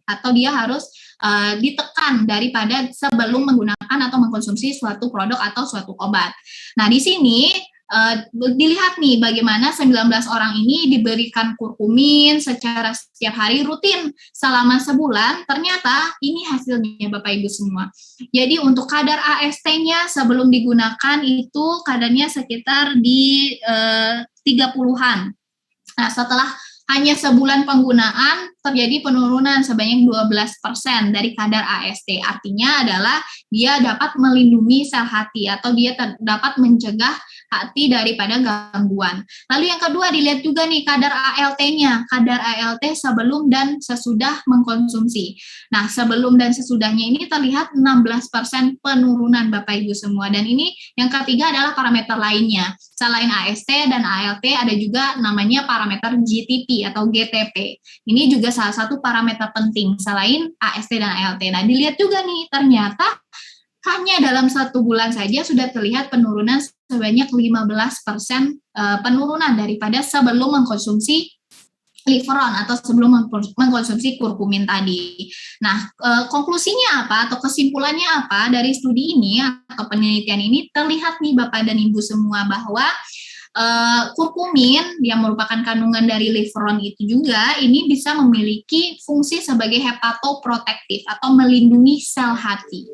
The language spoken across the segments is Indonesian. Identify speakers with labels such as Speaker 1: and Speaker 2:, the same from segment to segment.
Speaker 1: atau dia harus ditekan daripada sebelum menggunakan atau mengkonsumsi suatu produk atau suatu obat. Nah, di sini dilihat nih bagaimana 19 orang ini diberikan kurkumin secara setiap hari rutin selama sebulan. Ternyata ini hasilnya Bapak Ibu semua. Jadi untuk kadar AST-nya sebelum digunakan itu kadarnya sekitar di 30-an. Nah, setelah hanya sebulan penggunaan terjadi penurunan sebanyak 12% dari kadar AST. Artinya adalah dia dapat melindungi sel hati atau dia dapat mencegah hati daripada gangguan. Lalu yang kedua dilihat juga nih kadar ALT-nya, kadar ALT sebelum dan sesudah mengkonsumsi. Nah, sebelum dan sesudahnya ini terlihat 16% penurunan Bapak Ibu semua. Dan ini yang ketiga adalah parameter lainnya. Selain AST dan ALT ada juga namanya parameter GTP atau GTP. Ini juga salah satu parameter penting selain AST dan ALT. Nah, dilihat juga nih ternyata hanya dalam 1 bulan saja sudah terlihat penurunan sebanyak 15% penurunan daripada sebelum mengkonsumsi Liveron atau sebelum mengkonsumsi kurkumin tadi. Nah, konklusinya apa atau kesimpulannya apa dari studi ini atau penelitian ini terlihat nih Bapak dan Ibu semua bahwa kurkumin yang merupakan kandungan dari Liveron itu juga ini bisa memiliki fungsi sebagai hepatoprotektif atau melindungi sel hati.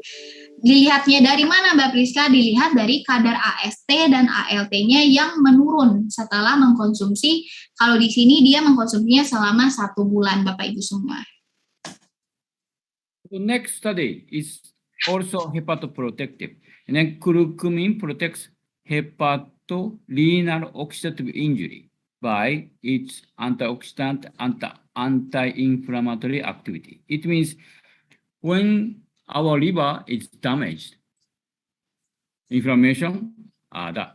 Speaker 1: Dilihatnya dari mana Mbak Priska? Dilihat dari kadar AST dan ALT-nya yang menurun setelah mengkonsumsi. Kalau di sini dia mengkonsumsinya selama 1 bulan Bapak Ibu semua.
Speaker 2: The next study is also hepatoprotective. And then curcumin protects hepatorenal oxidative injury by its antioxidant anti-inflammatory activity. It means when our liver is damaged, inflammation, the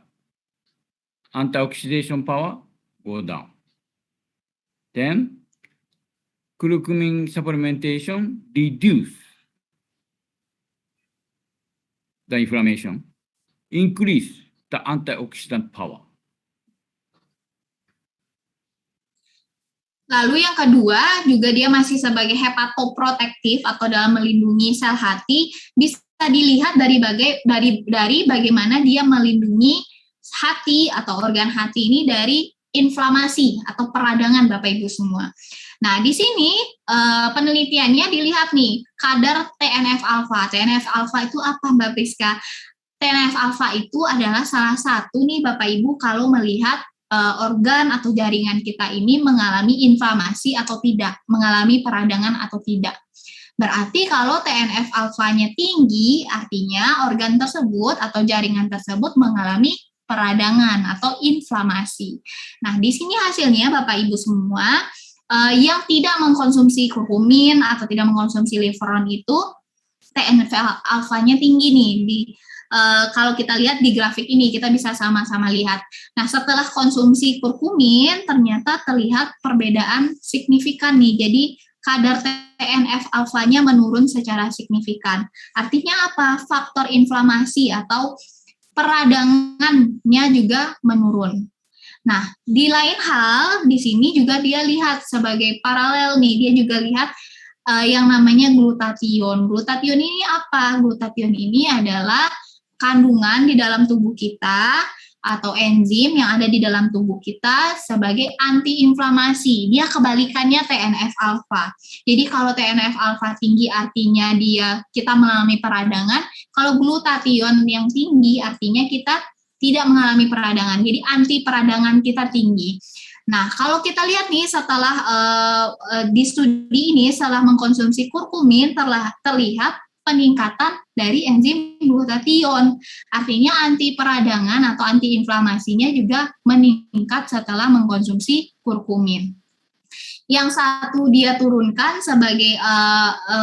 Speaker 2: antioxidation power go down. Then curcumin supplementation reduce the inflammation, increase the antioxidant power.
Speaker 1: Lalu yang kedua juga dia masih sebagai hepatoprotektif atau dalam melindungi sel hati, bisa dilihat dari bagaimana dia melindungi hati atau organ hati ini dari inflamasi atau peradangan Bapak Ibu semua. Nah, di sini penelitiannya dilihat nih kadar TNF-alfa. TNF-alfa itu apa Mbak Priska? TNF-alfa itu adalah salah satu nih Bapak Ibu kalau melihat organ atau jaringan kita ini mengalami inflamasi atau tidak, mengalami peradangan atau tidak. Berarti kalau TNF-alfanya tinggi, artinya organ tersebut atau jaringan tersebut mengalami peradangan atau inflamasi. Nah, di sini hasilnya Bapak Ibu semua, yang tidak mengkonsumsi kurkumin atau tidak mengkonsumsi Liveron itu TNF-alfanya tinggi nih. Kalau kita lihat di grafik ini, kita bisa sama-sama lihat. Nah, setelah konsumsi kurkumin, ternyata terlihat perbedaan signifikan nih. Jadi, kadar TNF-alfanya menurun secara signifikan. Artinya apa? Faktor inflamasi atau peradangannya juga menurun. Nah, di lain hal, di sini juga dia lihat sebagai paralel nih. Dia juga lihat yang namanya glutathione. Glutathione ini apa? Glutathione ini adalah kandungan di dalam tubuh kita atau enzim yang ada di dalam tubuh kita sebagai antiinflamasi. Dia kebalikannya TNF-alfa. Jadi kalau TNF-alfa tinggi artinya kita mengalami peradangan, kalau glutathione yang tinggi artinya kita tidak mengalami peradangan. Jadi anti peradangan kita tinggi. Nah, kalau kita lihat nih setelah di studi ini setelah mengkonsumsi kurkumin terlihat peningkatan dari enzim glutathione. Artinya anti peradangan atau anti inflamasinya juga meningkat setelah mengkonsumsi kurkumin. Yang satu dia turunkan sebagai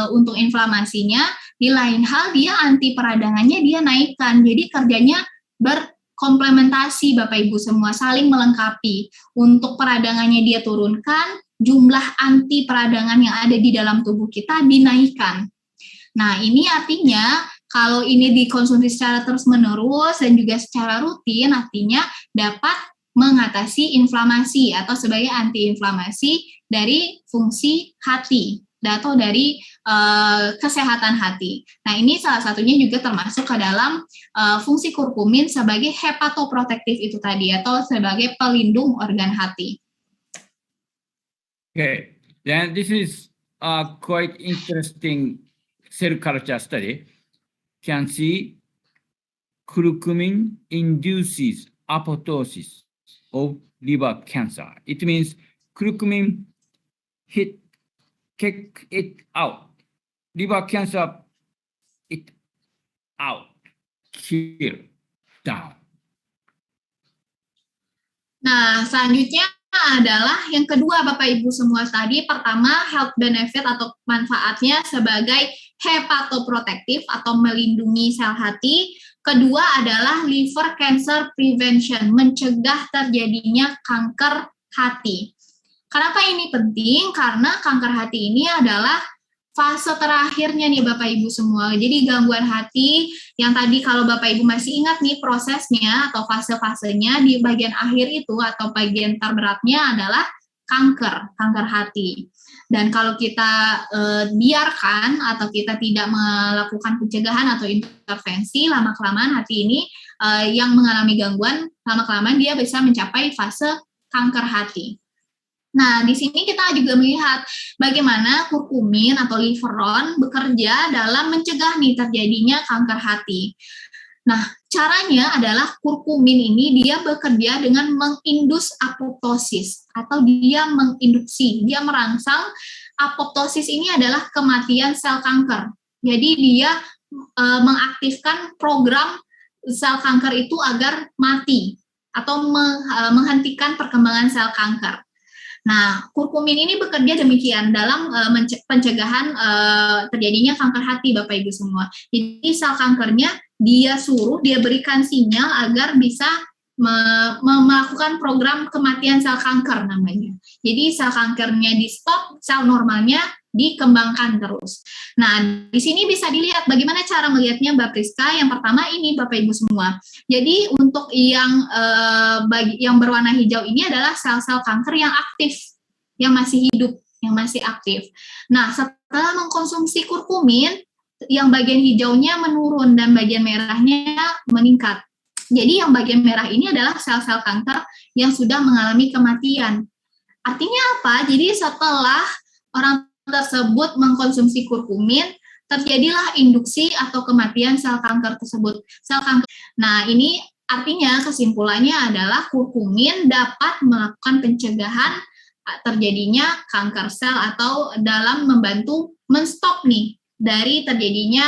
Speaker 1: untuk inflamasinya, di lain hal dia anti peradangannya dia naikkan. Jadi kerjanya berkomplementasi Bapak Ibu semua, saling melengkapi. Untuk peradangannya dia turunkan, jumlah anti peradangan yang ada di dalam tubuh kita dinaikkan. Nah, ini artinya kalau ini dikonsumsi secara terus-menerus dan juga secara rutin, artinya dapat mengatasi inflamasi atau sebagai antiinflamasi dari fungsi hati. atau dari kesehatan hati. Nah, ini salah satunya juga termasuk ke dalam fungsi kurkumin sebagai hepatoprotektif itu tadi, atau sebagai pelindung organ hati.
Speaker 2: Okay, then this is a quite interesting cell culture study. Can see curcumin induces apoptosis of liver cancer. It means curcumin kick it out. Liver cancer, it out, kill, down.
Speaker 1: Nah, selanjutnya adalah yang kedua Bapak Ibu semua tadi. Pertama, health benefit atau manfaatnya sebagai hepatoprotektif atau melindungi sel hati. Kedua adalah liver cancer prevention, mencegah terjadinya kanker hati. Kenapa ini penting? Karena kanker hati ini adalah fase terakhirnya nih Bapak Ibu semua. Jadi gangguan hati yang tadi kalau Bapak Ibu masih ingat nih prosesnya atau fase-fasenya, di bagian akhir itu atau bagian terberatnya adalah kanker hati. Dan kalau kita biarkan atau kita tidak melakukan pencegahan atau intervensi, lama-kelamaan hati ini yang mengalami gangguan, lama-kelamaan dia bisa mencapai fase kanker hati. Nah, di sini kita juga melihat bagaimana kurkumin atau liveron bekerja dalam mencegah nih terjadinya kanker hati. Nah, caranya adalah kurkumin ini dia bekerja dengan mengindus apoptosis atau dia menginduksi, dia merangsang apoptosis ini adalah kematian sel kanker. Jadi dia mengaktifkan program sel kanker itu agar mati atau menghentikan perkembangan sel kanker. Nah, kurkumin ini bekerja demikian dalam pencegahan terjadinya kanker hati, Bapak Ibu semua. Jadi sel kankernya dia berikan sinyal agar bisa melakukan program kematian sel kanker namanya. Jadi sel kankernya di stop, sel normalnya dikembangkan terus. Nah, di sini bisa dilihat bagaimana cara melihatnya Mbak Priska. Yang pertama ini Bapak Ibu semua. Jadi untuk yang berwarna hijau ini adalah sel-sel kanker yang aktif, yang masih hidup, yang masih aktif. Nah, setelah mengkonsumsi kurkumin, yang bagian hijaunya menurun dan bagian merahnya meningkat. Jadi yang bagian merah ini adalah sel-sel kanker yang sudah mengalami kematian. Artinya apa? Jadi setelah orang tersebut mengkonsumsi kurkumin, terjadilah induksi atau kematian sel kanker tersebut. Nah, ini artinya kesimpulannya adalah kurkumin dapat melakukan pencegahan terjadinya kanker sel atau dalam membantu menstop nih dari terjadinya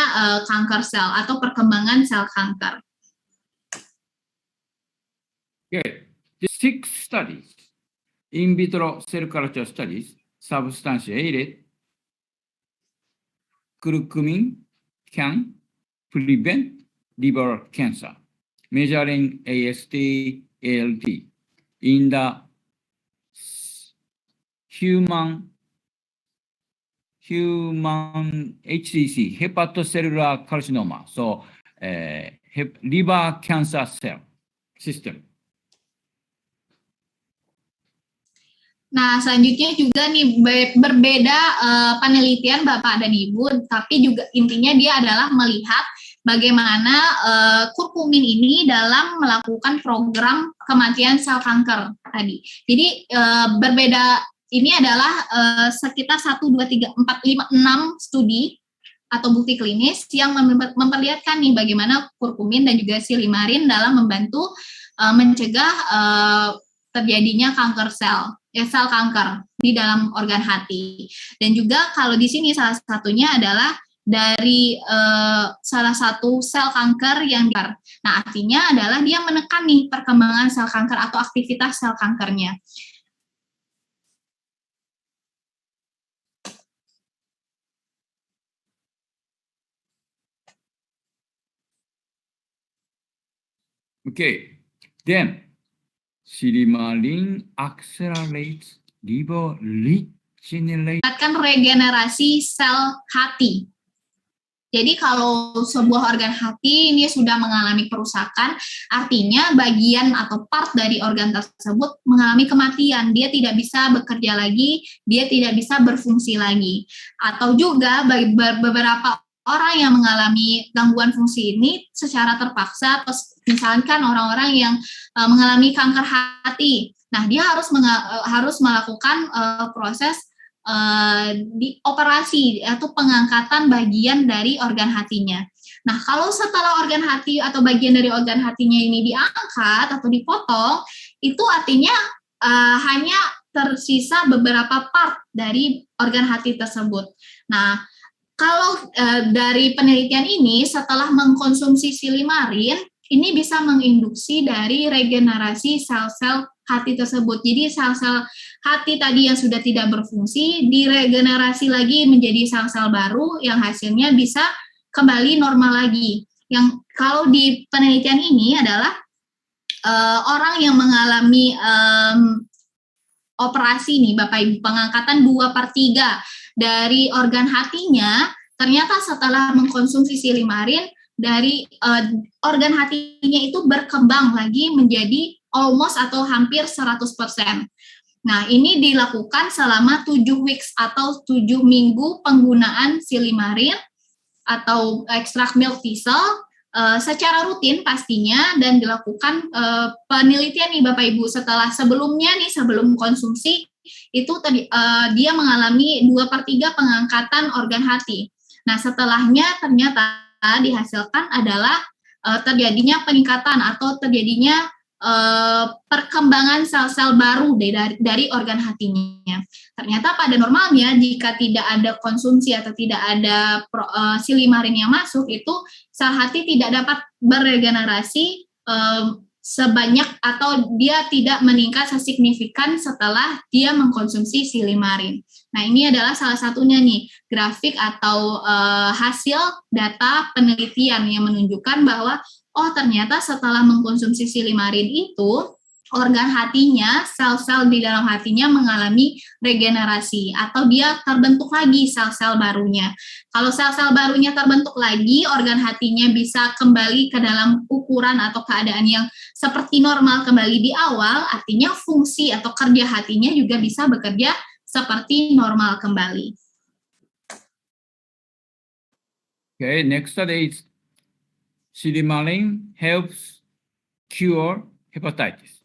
Speaker 1: kanker sel atau perkembangan sel kanker.
Speaker 2: Okay, the 6 studies, in vitro cell culture studies, substantiated curcumin can prevent liver cancer, measuring AST, ALT in the human HCC, hepatocellular carcinoma, so liver cancer cell system.
Speaker 1: Nah, selanjutnya juga nih berbeda penelitian Bapak dan Ibu, tapi juga intinya dia adalah melihat bagaimana kurkumin ini dalam melakukan program kematian sel kanker tadi. Jadi berbeda ini adalah sekitar 1, 2, 3, 4, 5, 6 studi atau bukti klinis yang memperlihatkan nih bagaimana kurkumin dan juga silimarin dalam membantu mencegah terjadinya kanker sel kanker di dalam organ hati. Dan juga kalau di sini salah satunya adalah dari salah satu sel kanker yang nah artinya adalah dia menekan nih perkembangan sel kanker atau aktivitas sel kankernya.
Speaker 2: Okay, then silimarin accelerates liver regeneration.
Speaker 1: Regenerasi sel hati. Jadi kalau sebuah organ hati ini sudah mengalami kerusakan, artinya bagian atau part dari organ tersebut mengalami kematian. Dia tidak bisa bekerja lagi, dia tidak bisa berfungsi lagi. Atau juga beberapa orang yang mengalami gangguan fungsi ini secara terpaksa, misalkan orang-orang yang mengalami kanker hati. Nah, dia harus melakukan proses di operasi atau pengangkatan bagian dari organ hatinya. Nah, kalau setelah organ hati atau bagian dari organ hatinya ini diangkat atau dipotong, itu artinya hanya tersisa beberapa part dari organ hati tersebut. Nah, kalau dari penelitian ini, setelah mengkonsumsi silimarin, ini bisa menginduksi dari regenerasi sel-sel hati tersebut. Jadi sel-sel hati tadi yang sudah tidak berfungsi diregenerasi lagi menjadi sel-sel baru yang hasilnya bisa kembali normal lagi. Yang kalau di penelitian ini adalah orang yang mengalami operasi nih Bapak Ibu, pengangkatan 2/3 dari organ hatinya, ternyata setelah mengkonsumsi silimarin dari organ hatinya itu berkembang lagi menjadi almost atau hampir 100%. Nah, ini dilakukan selama 7 weeks atau 7 minggu penggunaan silimarin atau ekstrak milk thistle secara rutin pastinya, dan dilakukan penelitian nih Bapak Ibu sebelum konsumsi itu dia mengalami 2/3 pengangkatan organ hati. Nah, setelahnya ternyata dihasilkan adalah terjadinya peningkatan atau terjadinya perkembangan sel-sel baru dari organ hatinya. Ternyata pada normalnya jika tidak ada konsumsi atau tidak ada silimarin yang masuk, itu sel hati tidak dapat beregenerasi sebanyak atau dia tidak meningkat sesignifikan setelah dia mengkonsumsi silimarin. Nah, ini adalah salah satunya nih grafik atau hasil data penelitian yang menunjukkan bahwa ternyata setelah mengkonsumsi silimarin itu organ hatinya, sel-sel di dalam hatinya mengalami regenerasi atau dia terbentuk lagi sel-sel barunya. Kalau sel-sel barunya terbentuk lagi, organ hatinya bisa kembali ke dalam ukuran atau keadaan yang seperti normal kembali di awal, artinya fungsi atau kerja hatinya juga bisa bekerja seperti normal kembali.
Speaker 2: Okay, next study is silimarin helps cure hepatitis.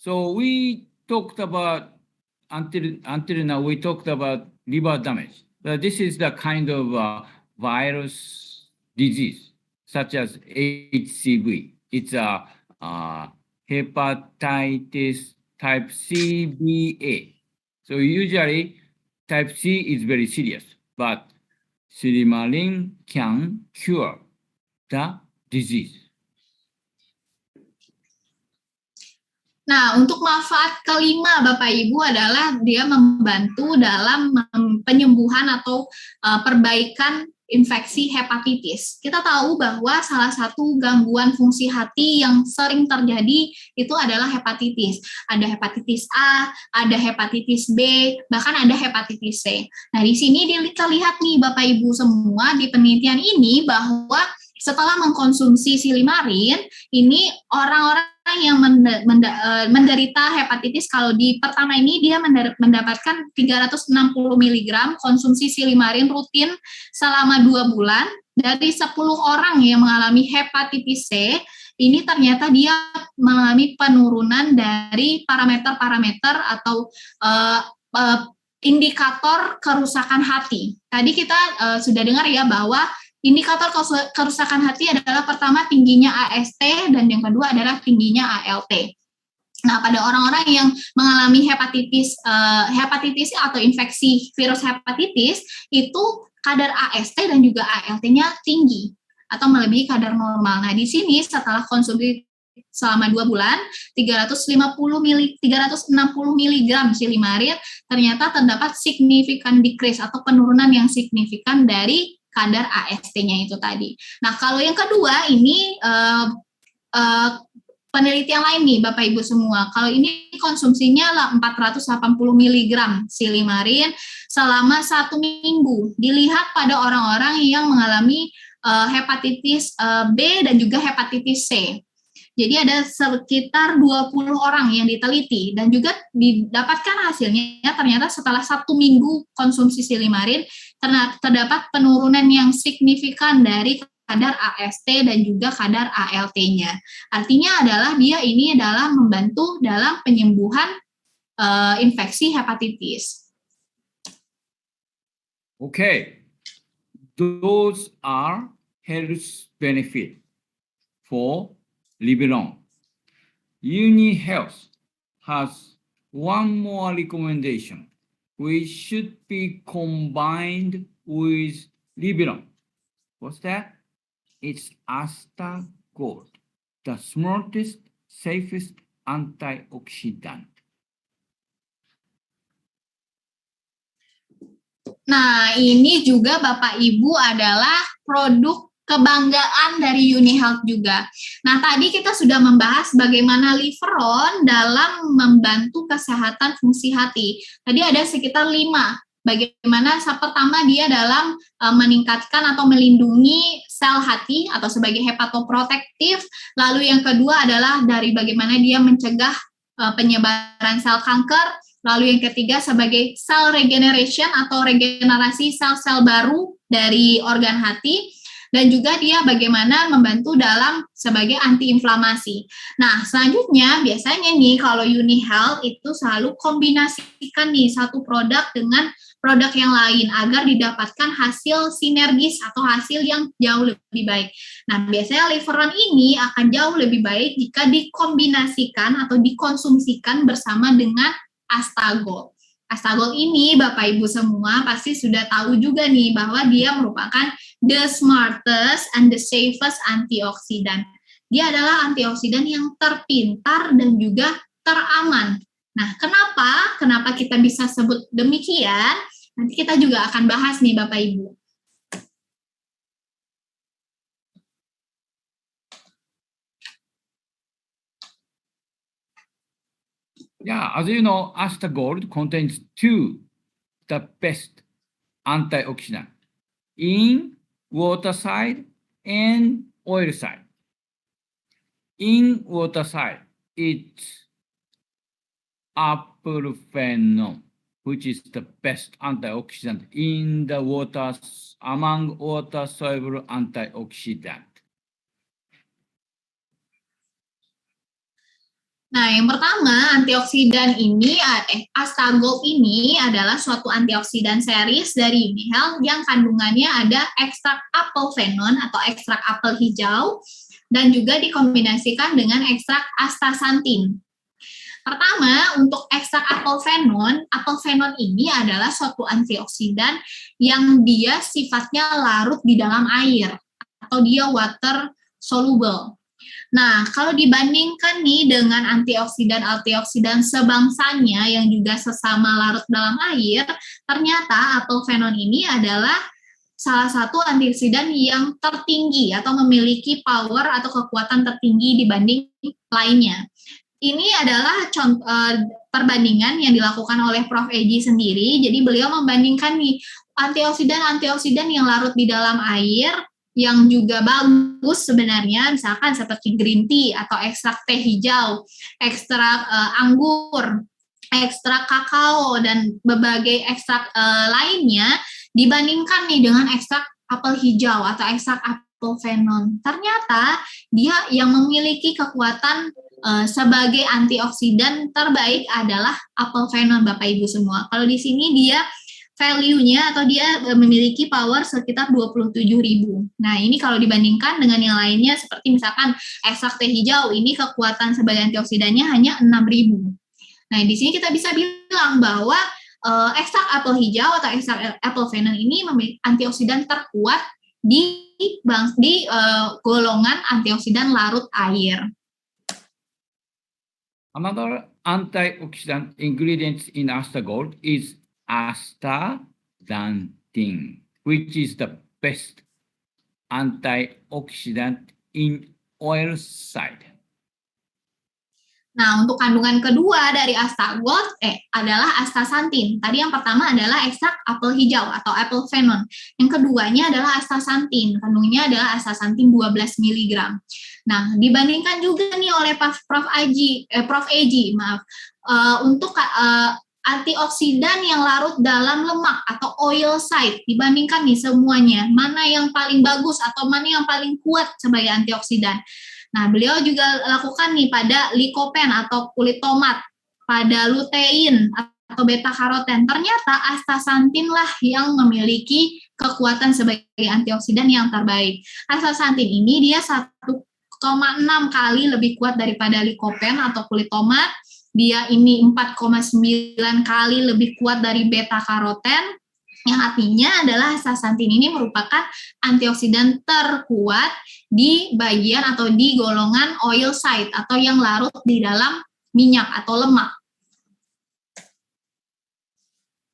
Speaker 2: So we talked about until now we talked about liver damage, but this is the kind of virus disease such as HCV. It's a hepatitis type CBA. So usually type C is very serious, but silimarin can cure the disease.
Speaker 1: Nah, untuk manfaat kelima Bapak Ibu adalah dia membantu dalam penyembuhan atau perbaikan infeksi hepatitis. Kita tahu bahwa salah satu gangguan fungsi hati yang sering terjadi itu adalah hepatitis. Ada hepatitis A, ada hepatitis B, bahkan ada hepatitis C. Nah, di sini kita lihat nih Bapak Ibu semua di penelitian ini bahwa setelah mengkonsumsi silimarin, ini orang-orang yang menderita hepatitis, kalau di pertama ini dia mendapatkan 360 mg konsumsi silimarin rutin selama 2 bulan. Dari 10 orang yang mengalami hepatitis C, ini ternyata dia mengalami penurunan dari parameter-parameter atau indikator kerusakan hati. Tadi kita sudah dengar ya bahwa indikator kerusakan hati adalah pertama tingginya AST dan yang kedua adalah tingginya ALT. Nah, pada orang-orang yang mengalami hepatitis atau infeksi virus hepatitis itu kadar AST dan juga ALT-nya tinggi atau melebihi kadar normal. Nah, di sini setelah konsumsi selama 2 bulan 360 mg silimarin ternyata terdapat signifikan decrease atau penurunan yang signifikan dari kadar AST-nya itu tadi. Nah, kalau yang kedua ini penelitian lain nih Bapak Ibu semua. Kalau ini konsumsinya 480 mg silimarin selama 1 minggu. Dilihat pada orang-orang yang mengalami hepatitis B dan juga hepatitis C. Jadi ada sekitar 20 orang yang diteliti dan juga didapatkan hasilnya ternyata setelah 1 minggu konsumsi silimarin terdapat penurunan yang signifikan dari kadar AST dan juga kadar ALT-nya. Artinya adalah dia ini adalah membantu dalam penyembuhan infeksi hepatitis.
Speaker 2: Okay, those are health benefits for Liberon. UniHealth has one more recommendation, which should be combined with Liberon. What's that? It's Asta Gold, the smartest, safest antioxidant.
Speaker 1: Nah, ini juga Bapak Ibu adalah produk kebanggaan dari UniHealth juga. Nah, tadi kita sudah membahas bagaimana Liberon dalam membantu kesehatan fungsi hati. Tadi ada sekitar 5. Bagaimana pertama dia dalam meningkatkan atau melindungi sel hati atau sebagai hepatoprotektif. Lalu yang kedua adalah dari bagaimana dia mencegah penyebaran sel kanker. Lalu yang ketiga sebagai cell regeneration atau regenerasi sel-sel baru dari organ hati. Dan juga dia bagaimana membantu dalam sebagai antiinflamasi. Nah, selanjutnya biasanya nih kalau UniHealth itu selalu kombinasikan nih satu produk dengan produk yang lain agar didapatkan hasil sinergis atau hasil yang jauh lebih baik. Nah, biasanya Liberon ini akan jauh lebih baik jika dikombinasikan atau dikonsumsikan bersama dengan Astagol. Astagol ini Bapak Ibu semua pasti sudah tahu juga nih bahwa dia merupakan the smartest and the safest antioxidant. Dia adalah antioksidan yang terpintar dan juga teraman. Nah, kenapa kita bisa sebut demikian? Nanti kita juga akan bahas nih Bapak Ibu.
Speaker 2: Yeah, as you know, Astagold contains the best antioxidant in water side and oil side. In water side, it's apophenon, which is the best antioxidant in the waters among water-soluble antioxidant.
Speaker 1: Nah, yang pertama, antioksidan ini, Astagol ini adalah suatu antioksidan series dari UniHealth yang kandungannya ada ekstrak apelfenon atau ekstrak apel hijau dan juga dikombinasikan dengan ekstrak astaxanthin. Pertama, untuk ekstrak apelfenon ini adalah suatu antioksidan yang dia sifatnya larut di dalam air atau dia water soluble. Nah, kalau dibandingkan nih dengan antioksidan sebangsanya yang juga sesama larut dalam air, ternyata apelfenon ini adalah salah satu antioksidan yang tertinggi atau memiliki power atau kekuatan tertinggi dibanding lainnya. Ini adalah perbandingan yang dilakukan oleh Prof. Eji sendiri. Jadi beliau membandingkan nih antioksidan yang larut di dalam air yang juga bagus sebenarnya, misalkan seperti green tea atau ekstrak teh hijau, ekstrak anggur, ekstrak kakao, dan berbagai ekstrak lainnya dibandingkan nih dengan ekstrak apel hijau atau ekstrak apelfenon. Ternyata dia yang memiliki kekuatan sebagai antioksidan terbaik adalah apelfenon Bapak Ibu semua. Kalau di sini dia value-nya atau dia memiliki power sekitar 27.000. Nah, ini kalau dibandingkan dengan yang lainnya seperti misalkan ekstrak teh hijau, ini kekuatan sebagai antioksidannya hanya 6.000. Nah, di sini kita bisa bilang bahwa ekstrak apel hijau atau ekstrak apelfenon ini memiliki antioksidan terkuat di golongan antioksidan larut air.
Speaker 2: Another antioxidant ingredient in Astagol is astaxanthin, which is the best antioxidant in oil side.
Speaker 1: Nah, untuk kandungan kedua dari astagold adalah astaxanthin. Tadi yang pertama adalah ekstrak apel hijau atau apple phenol. Yang keduanya adalah astaxanthin. Kandungannya adalah astaxanthin 12 mg. Nah, dibandingkan juga nih oleh Prof. Eji, maaf. Untuk antioksidan yang larut dalam lemak atau oil site, dibandingkan nih semuanya, mana yang paling bagus atau mana yang paling kuat sebagai antioksidan. Nah, beliau juga lakukan nih pada likopen atau kulit tomat, pada lutein atau beta karoten. Ternyata astaxanthin lah yang memiliki kekuatan sebagai antioksidan yang terbaik. Astaxanthin ini dia 1,6 kali lebih kuat daripada likopen atau kulit tomat. Dia ini 4,9 kali lebih kuat dari beta karoten. Yang artinya adalah astaxanthin ini merupakan antioksidan terkuat di bagian atau di golongan oil site atau yang larut di dalam minyak atau lemak.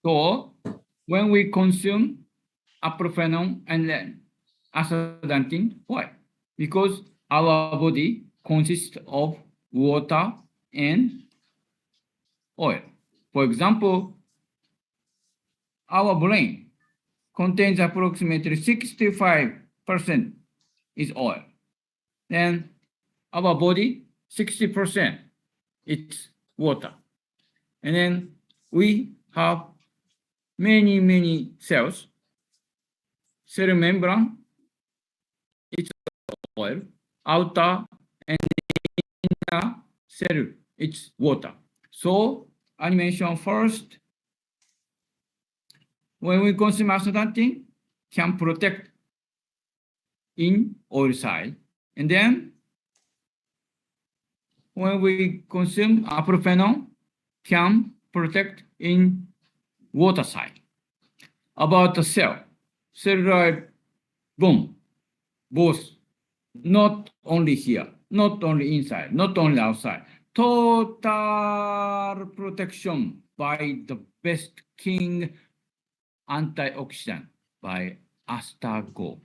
Speaker 2: So, when we consume apple phenol and then astaxanthin, why? Because our body consists of water and oil. For example, our brain contains approximately 65% is oil. Then our body, 60% it's water. And then we have many cells. Cell membrane, it's oil. Outer and inner cell, it's water. So I mentioned first, when we consume astaxanthin, can protect in oil side. And then when we consume apple phenol, can protect in water side. About the cell, cellular bone, both, not only here, not only inside, not only outside, total protection by the best king antioxidant by astagold.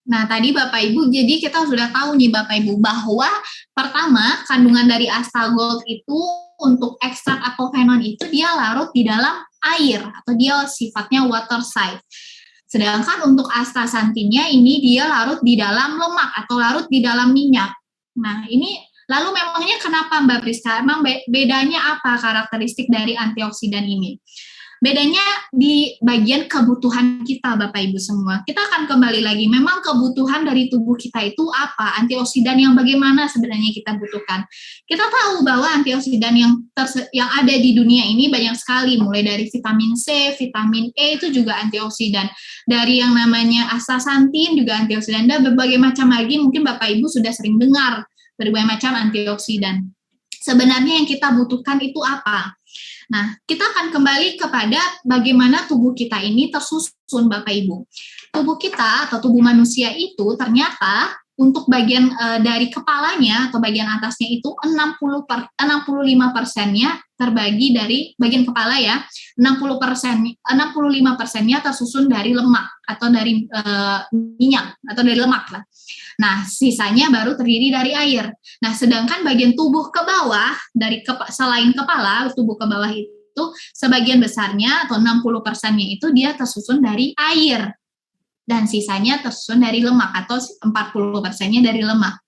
Speaker 1: Nah, tadi Bapak Ibu, jadi kita sudah tahu nih Bapak Ibu bahwa pertama kandungan dari astagold itu untuk ekstrak apel phenol itu dia larut di dalam air atau dia sifatnya water site. Sedangkan untuk astaxanthinnya ini dia larut di dalam lemak atau larut di dalam minyak. Nah, ini lalu memangnya kenapa Mbak Priska? Emang bedanya apa karakteristik dari antioksidan ini? Bedanya di bagian kebutuhan kita, Bapak Ibu semua. Kita akan kembali lagi, memang kebutuhan dari tubuh kita itu apa? Antioksidan yang bagaimana sebenarnya kita butuhkan? Kita tahu bahwa antioksidan yang ada di dunia ini banyak sekali, mulai dari vitamin C, vitamin E itu juga antioksidan. Dari yang namanya astaxanthin juga antioksidan, dan berbagai macam lagi, mungkin Bapak Ibu sudah sering dengar berbagai macam antioksidan. Sebenarnya yang kita butuhkan itu apa? Nah, kita akan kembali kepada bagaimana tubuh kita ini tersusun, Bapak Ibu. Tubuh kita atau tubuh manusia itu ternyata untuk bagian dari kepalanya atau bagian atasnya itu 65%-nya terbagi dari bagian kepala ya. 65%-nya tersusun dari lemak atau dari minyak atau dari lemak lah. Nah, sisanya baru terdiri dari air. Nah, sedangkan bagian tubuh ke bawah, selain kepala, tubuh ke bawah itu sebagian besarnya atau 60%-nya itu dia tersusun dari air. Dan sisanya tersusun dari lemak atau 40%-nya dari lemak.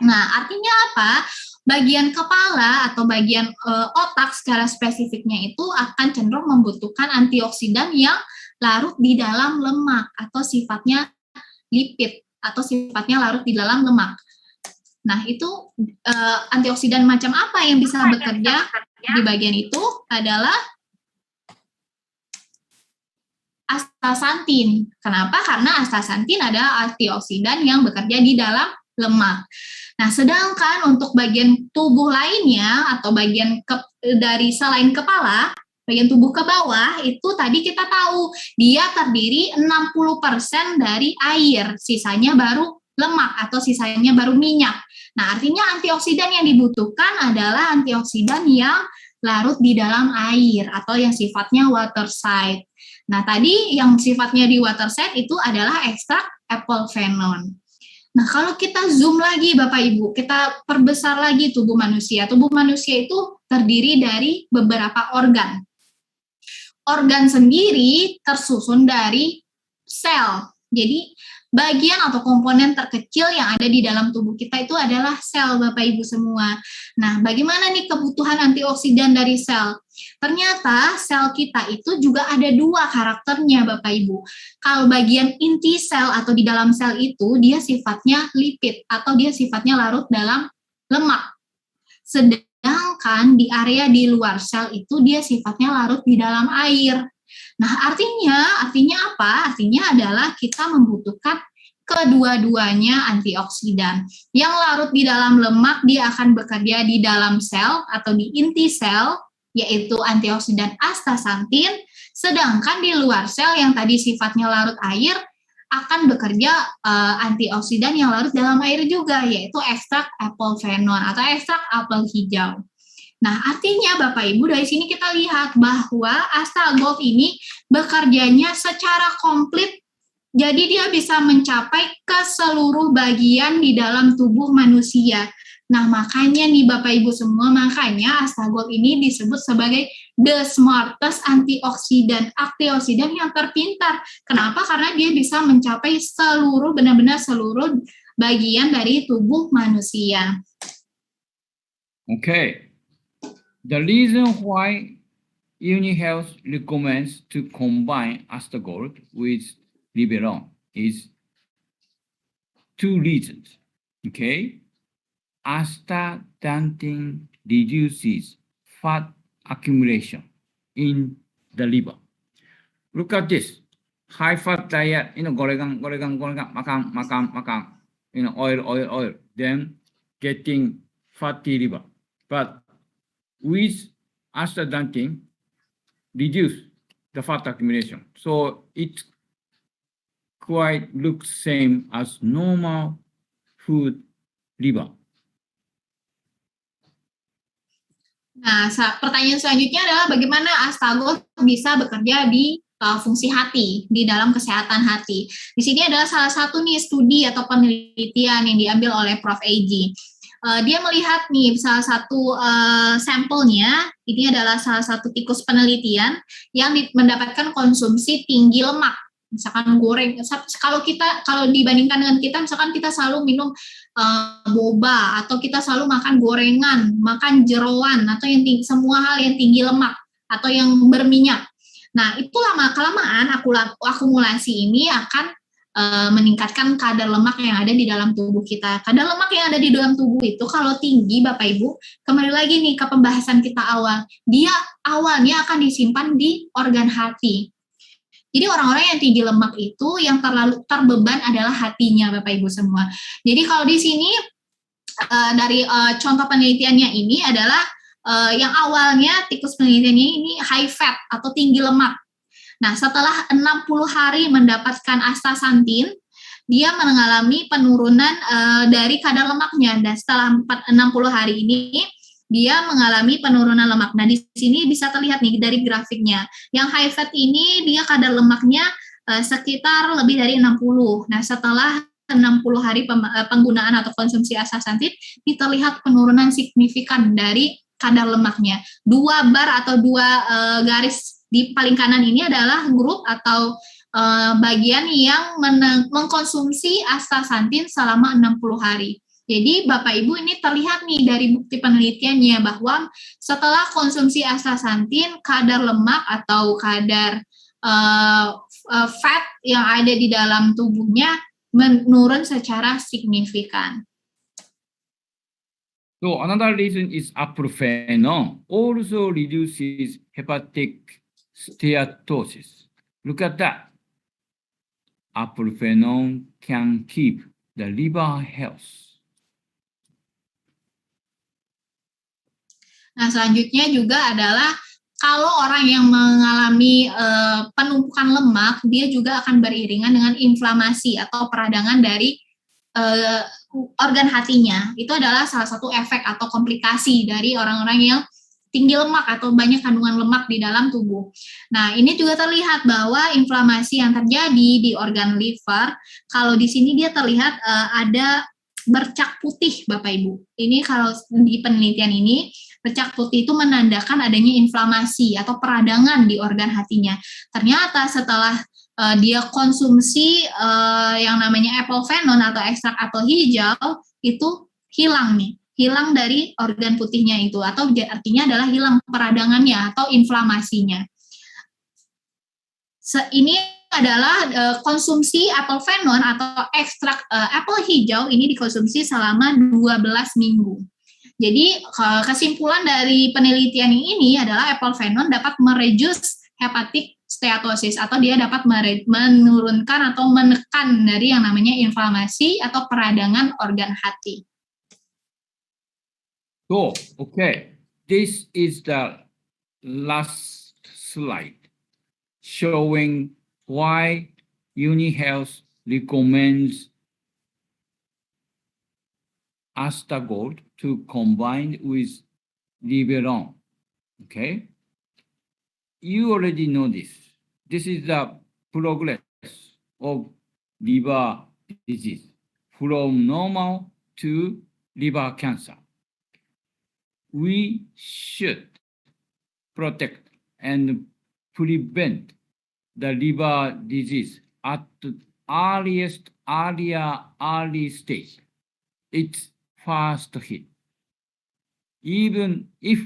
Speaker 1: Nah, artinya apa? Bagian kepala atau bagian otak secara spesifiknya itu akan cenderung membutuhkan antioksidan yang larut di dalam lemak atau sifatnya lipid atau sifatnya larut di dalam lemak. Nah, itu antioksidan macam apa yang bisa bekerja di bagian itu adalah astaxanthin. Kenapa? Karena astaxanthin adalah antioksidan yang bekerja di dalam lemak. Nah, sedangkan untuk bagian tubuh lainnya atau bagian dari selain kepala, bagian tubuh ke bawah itu tadi kita tahu dia terdiri 60% dari air, sisanya baru lemak atau sisanya baru minyak. Nah, artinya antioksidan yang dibutuhkan adalah antioksidan yang larut di dalam air atau yang sifatnya water site. Nah, tadi yang sifatnya di water site itu adalah ekstrak apel phenol. Nah, kalau kita zoom lagi Bapak Ibu, kita perbesar lagi tubuh manusia. Tubuh manusia itu terdiri dari beberapa organ. Organ sendiri tersusun dari sel. Jadi, bagian atau komponen terkecil yang ada di dalam tubuh kita itu adalah sel, Bapak Ibu semua. Nah, bagaimana nih kebutuhan antioksidan dari sel? Ternyata sel kita itu juga ada dua karakternya, Bapak Ibu. Kalau bagian inti sel atau di dalam sel itu, dia sifatnya lipid atau dia sifatnya larut dalam lemak. Sedangkan di area di luar sel itu dia sifatnya larut di dalam air. Nah, artinya apa? Artinya adalah kita membutuhkan kedua-duanya antioksidan. Yang larut di dalam lemak dia akan bekerja di dalam sel atau di inti sel, yaitu antioksidan astaxanthin, sedangkan di luar sel yang tadi sifatnya larut air akan bekerja antioksidan yang larut dalam air juga, yaitu ekstrak apel phenon atau ekstrak apel hijau. Nah, artinya Bapak Ibu dari sini kita lihat bahwa Astagolf ini bekerjanya secara komplit, jadi dia bisa mencapai ke seluruh bagian di dalam tubuh manusia. Nah, makanya nih Bapak Ibu semua, makanya Astagolf ini disebut sebagai the smartest antioksidan yang terpintar. Kenapa? Karena dia bisa mencapai benar-benar seluruh bagian dari tubuh manusia.
Speaker 2: Okay. The reason why UniHealth recommends to combine Astagolf with Liberon is two reasons. Okay. Astaxanthin reduces fat accumulation in the liver. Look at this. High fat diet, goregang, makan, oil, then getting fatty liver. But with astaxanthin, reduce the fat accumulation. So it quite looks same as normal food liver.
Speaker 1: Nah, pertanyaan selanjutnya adalah bagaimana Astagolf bisa bekerja di fungsi hati, di dalam kesehatan hati. Di sini adalah salah satu nih studi atau penelitian yang diambil oleh Prof. Eiji. Dia melihat nih salah satu sampelnya, ini adalah salah satu tikus penelitian yang mendapatkan konsumsi tinggi lemak. Misalkan goreng, kalau dibandingkan dengan kita, misalkan kita selalu minum boba atau kita selalu makan gorengan, makan jeroan atau semua hal yang tinggi lemak atau yang berminyak. Nah, itu kelamaan akumulasi ini akan meningkatkan kadar lemak yang ada di dalam tubuh kita. Kadar lemak yang ada di dalam tubuh itu kalau tinggi, Bapak Ibu, kembali lagi nih ke pembahasan kita awal, dia awalnya akan disimpan di organ hati. Jadi orang-orang yang tinggi lemak itu yang terlalu terbeban adalah hatinya, Bapak Ibu semua. Jadi kalau di sini dari contoh penelitiannya ini adalah yang awalnya tikus penelitiannya ini high fat atau tinggi lemak. Nah, setelah 60 hari mendapatkan astaxanthin, dia mengalami penurunan dari kadar lemaknya. Dan setelah 60 hari ini, dia mengalami penurunan lemak. Nah, di sini bisa terlihat nih dari grafiknya. Yang high fat ini dia kadar lemaknya sekitar lebih dari 60. Nah, setelah 60 hari penggunaan atau konsumsi astaxanthin, terlihat penurunan signifikan dari kadar lemaknya. 2 bar atau 2 garis di paling kanan ini adalah grup atau bagian yang mengkonsumsi astaxanthin selama 60 hari. Jadi Bapak Ibu ini terlihat nih dari bukti penelitiannya bahwa setelah konsumsi astaxanthin kadar lemak atau kadar fat yang ada di dalam tubuhnya menurun secara signifikan.
Speaker 2: So another reason is apel phenon also reduces hepatic steatosis. Look at that. Apel phenon can keep the liver health.
Speaker 1: Nah, selanjutnya juga adalah kalau orang yang mengalami penumpukan lemak, dia juga akan beriringan dengan inflamasi atau peradangan dari organ hatinya. Itu adalah salah satu efek atau komplikasi dari orang-orang yang tinggi lemak atau banyak kandungan lemak di dalam tubuh. Nah, ini juga terlihat bahwa inflamasi yang terjadi di organ liver, kalau di sini dia terlihat ada bercak putih, Bapak Ibu. Ini kalau di penelitian ini, bercak putih itu menandakan adanya inflamasi atau peradangan di organ hatinya. Ternyata setelah dia konsumsi yang namanya apple venom atau ekstrak apel hijau, itu hilang dari organ putihnya itu, atau artinya adalah hilang peradangannya atau inflamasinya. Ini adalah konsumsi apel venom atau ekstrak apel hijau ini dikonsumsi selama 12 minggu. Jadi kesimpulan dari penelitian ini adalah apel venom dapat mereduce hepatic steatosis atau dia dapat menurunkan atau menekan dari yang namanya inflamasi atau peradangan organ hati.
Speaker 2: So, okay, this is the last slide showing why UniHealth recommends Astagold to combine with Liberon. Okay, you already know this. This is the progress of liver disease from normal to liver cancer. We should protect and prevent the liver disease at the early stage. It's first hit. Even if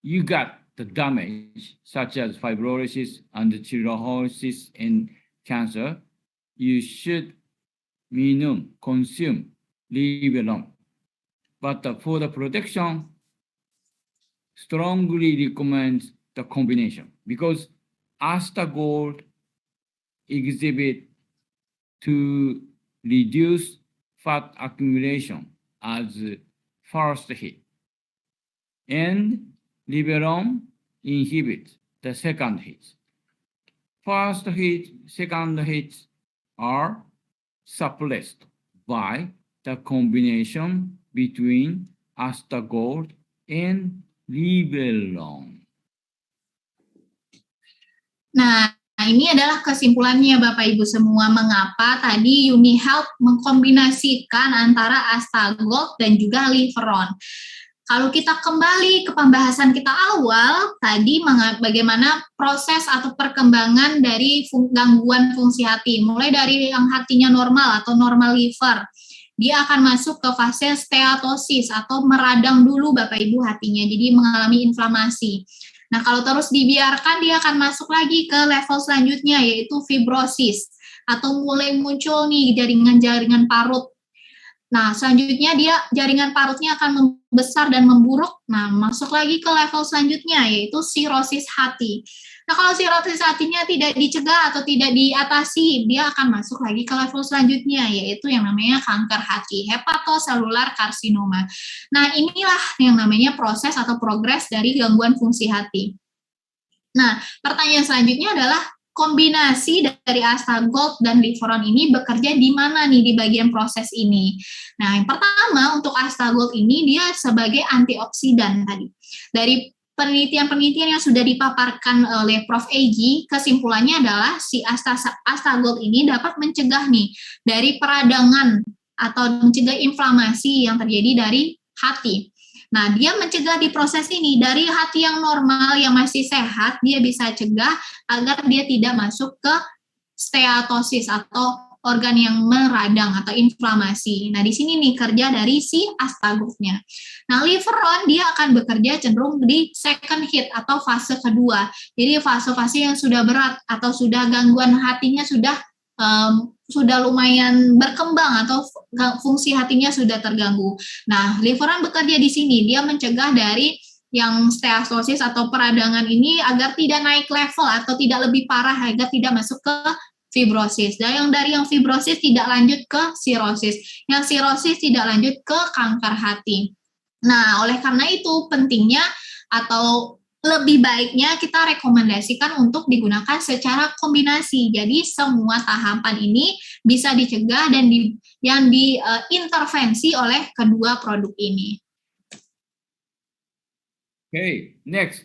Speaker 2: you got the damage, such as fibrosis and cirrhosis and cancer, you should minimum consume Liberon. But for the protection, strongly recommends the combination because Astagold exhibit to reduce fat accumulation as first hit, and Liberon inhibits the second hit. First hit, second hits are suppressed by the combination between Astagold and Liberon.
Speaker 1: Nah, ini adalah kesimpulannya Bapak Ibu semua mengapa tadi UniHealth mengkombinasikan antara Astagold dan juga Liberon. Kalau kita kembali ke pembahasan kita awal, tadi bagaimana proses atau perkembangan dari gangguan fungsi hati, mulai dari yang hatinya normal atau normal liver, dia akan masuk ke fase steatosis atau meradang dulu Bapak Ibu hatinya, jadi mengalami inflamasi. Nah, kalau terus dibiarkan, dia akan masuk lagi ke level selanjutnya, yaitu fibrosis, atau mulai muncul nih jaringan-jaringan parut. Nah, selanjutnya dia jaringan parutnya akan membesar dan memburuk. Nah, masuk lagi ke level selanjutnya, yaitu sirosis hati. Nah, kalau sirosis hatinya tidak dicegah atau tidak diatasi, dia akan masuk lagi ke level selanjutnya, yaitu yang namanya kanker hati, hepatoselular karsinoma. Nah, inilah yang namanya proses atau progres dari gangguan fungsi hati. Nah, pertanyaan selanjutnya adalah, kombinasi dari Astagold dan Liberon ini bekerja di mana nih di bagian proses ini? Nah, yang pertama untuk Astagold ini dia sebagai antioksidan tadi. Dari penelitian-penelitian yang sudah dipaparkan oleh Prof. Egy, kesimpulannya adalah si Astagold ini dapat mencegah nih dari peradangan atau mencegah inflamasi yang terjadi dari hati. Nah, dia mencegah di proses ini dari hati yang normal yang masih sehat, dia bisa cegah agar dia tidak masuk ke steatosis atau organ yang meradang atau inflamasi. Nah, di sini nih kerja dari si Astagold-nya. Nah, Liberon dia akan bekerja cenderung di second hit atau fase kedua. Jadi fase-fase yang sudah berat atau sudah gangguan hatinya sudah lumayan berkembang atau fungsi hatinya sudah terganggu. Nah, Liberon bekerja di sini, dia mencegah dari yang steatosis atau peradangan ini agar tidak naik level atau tidak lebih parah, agar tidak masuk ke fibrosis. Dan yang dari yang fibrosis tidak lanjut ke sirosis, yang sirosis tidak lanjut ke kanker hati. Nah, oleh karena itu pentingnya atau lebih baiknya kita rekomendasikan untuk digunakan secara kombinasi. Jadi semua tahapan ini bisa dicegah dan diintervensi oleh kedua produk ini.
Speaker 2: Okay, next,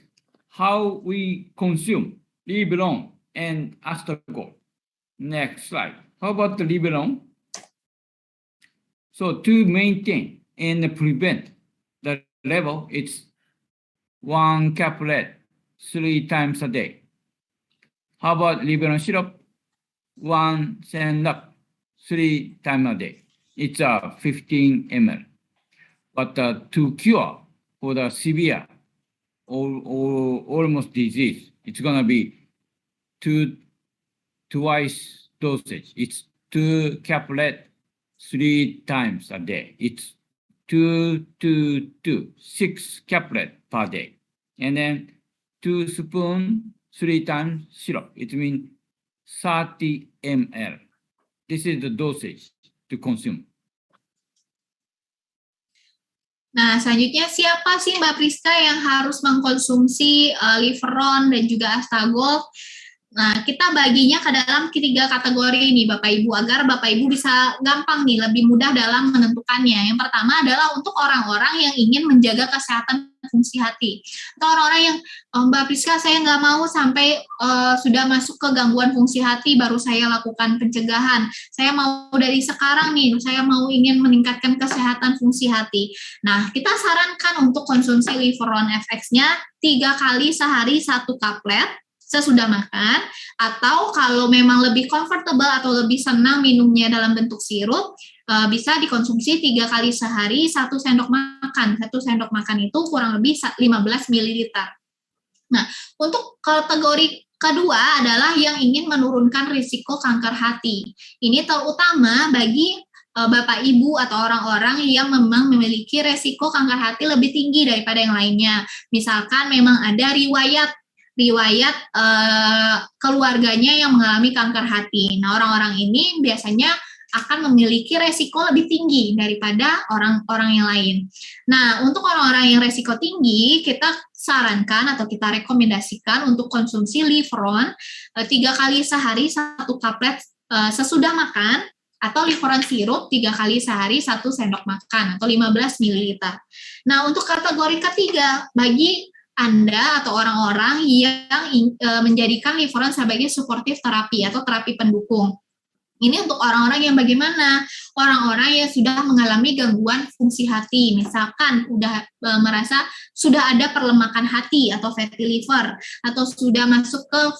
Speaker 2: how we consume Librone and Astagol. Next slide. How about the Librone? So to maintain and prevent the level, it's 1 caplet 3 times a day. How about Librone syrup? 1 syrup 3 times a day. It's 15 ml. But to cure for the severe or almost disease, it's gonna be twice dosage. It's 2 caplet 3 times a day. It's 6 caplet per day. And then 2 spoons 3 times syrup. It means 30 ml. This is the dosage to consume.
Speaker 1: Nah, selanjutnya siapa sih Mbak Priska yang harus mengkonsumsi Liveron dan juga Astagol? Nah, kita baginya ke dalam 3 kategori ini Bapak Ibu, agar Bapak Ibu bisa gampang nih, lebih mudah dalam menentukannya. Yang pertama adalah untuk orang-orang yang ingin menjaga kesehatan fungsi hati. Atau orang-orang yang, Mbak Priska saya nggak mau sampai sudah masuk ke gangguan fungsi hati, baru saya lakukan pencegahan. Saya mau dari sekarang nih, saya mau ingin meningkatkan kesehatan fungsi hati. Nah, kita sarankan untuk konsumsi Liveron FX-nya 3 kali sehari 1 kaplet, sesudah makan, atau kalau memang lebih comfortable atau lebih senang minumnya dalam bentuk sirup, bisa dikonsumsi 3 kali sehari 1 sendok makan. 1 sendok makan itu kurang lebih 15 ml. Nah, untuk kategori kedua adalah yang ingin menurunkan risiko kanker hati. Ini terutama bagi Bapak Ibu atau orang-orang yang memang memiliki risiko kanker hati lebih tinggi daripada yang lainnya. Misalkan memang ada riwayat keluarganya yang mengalami kanker hati. Nah, orang-orang ini biasanya akan memiliki resiko lebih tinggi daripada orang-orang yang lain. Nah, untuk orang-orang yang resiko tinggi, kita sarankan atau kita rekomendasikan untuk konsumsi Liveron 3 kali sehari 1 kaplet sesudah makan, atau Liveron sirup 3 kali sehari 1 sendok makan atau 15 ml. Nah, untuk kategori ketiga, bagi Anda atau orang-orang yang menjadikan Liveron sebagai supportive terapi atau terapi pendukung. Ini untuk orang-orang yang bagaimana? Orang-orang yang sudah mengalami gangguan fungsi hati, misalkan udah merasa sudah ada perlemakan hati atau fatty liver, atau sudah masuk ke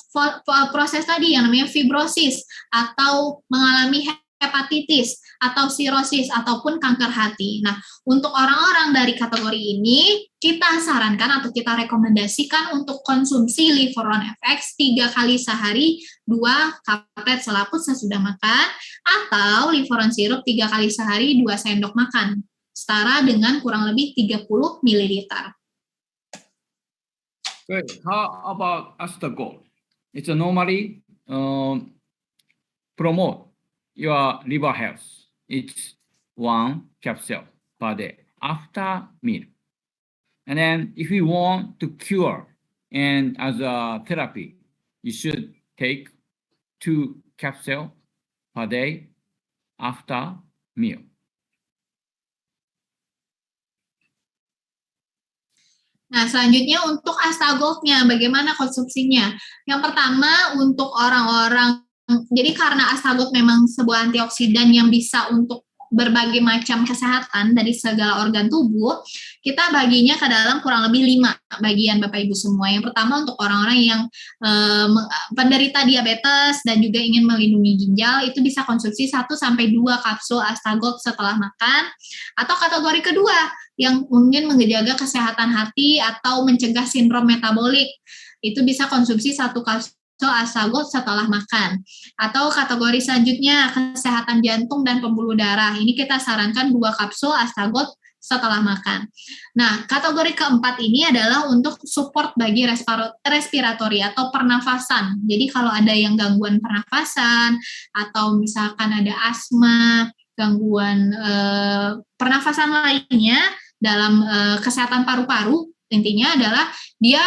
Speaker 1: proses tadi yang namanya fibrosis, atau mengalami hepatitis, atau sirosis, ataupun kanker hati. Nah, untuk orang-orang dari kategori ini, kita sarankan atau kita rekomendasikan untuk konsumsi Liveron FX 3 kali sehari, 2 kaplet selaput sesudah makan, atau Liveron sirup 3 kali sehari, 2 sendok makan, setara dengan kurang lebih 30 ml.
Speaker 2: Good. How about Astagol? It's normally promote your liver health. It's 1 capsule per day after meal. And then if you want to cure and as a therapy, you should take 2 capsules per day after meal.
Speaker 1: Nah, selanjutnya untuk Astagolnya, bagaimana konsumsinya? Yang pertama, untuk orang-orang, jadi karena Astagol memang sebuah antioksidan yang bisa untuk berbagai macam kesehatan dari segala organ tubuh, kita baginya ke dalam kurang lebih 5 bagian Bapak Ibu semua. Yang pertama untuk orang-orang yang penderita diabetes dan juga ingin melindungi ginjal, itu bisa konsumsi 1-2 kapsul Astagol setelah makan. Atau kategori kedua, yang ingin menjaga kesehatan hati atau mencegah sindrom metabolik, itu bisa konsumsi 1 kapsul Astagol setelah makan. Atau kategori selanjutnya kesehatan jantung dan pembuluh darah, ini kita sarankan 2 kapsul Astagol setelah makan. Nah, kategori keempat ini adalah untuk support bagi respiratori atau pernafasan. Jadi kalau ada yang gangguan pernafasan atau misalkan ada asma, gangguan pernafasan lainnya dalam kesehatan paru-paru, intinya adalah dia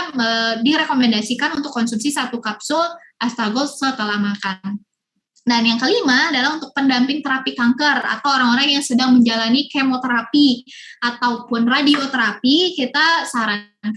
Speaker 1: direkomendasikan untuk konsumsi 1 kapsul Astagol setelah makan. Dan yang kelima adalah untuk pendamping terapi kanker atau orang-orang yang sedang menjalani kemoterapi ataupun radioterapi, kita sarankan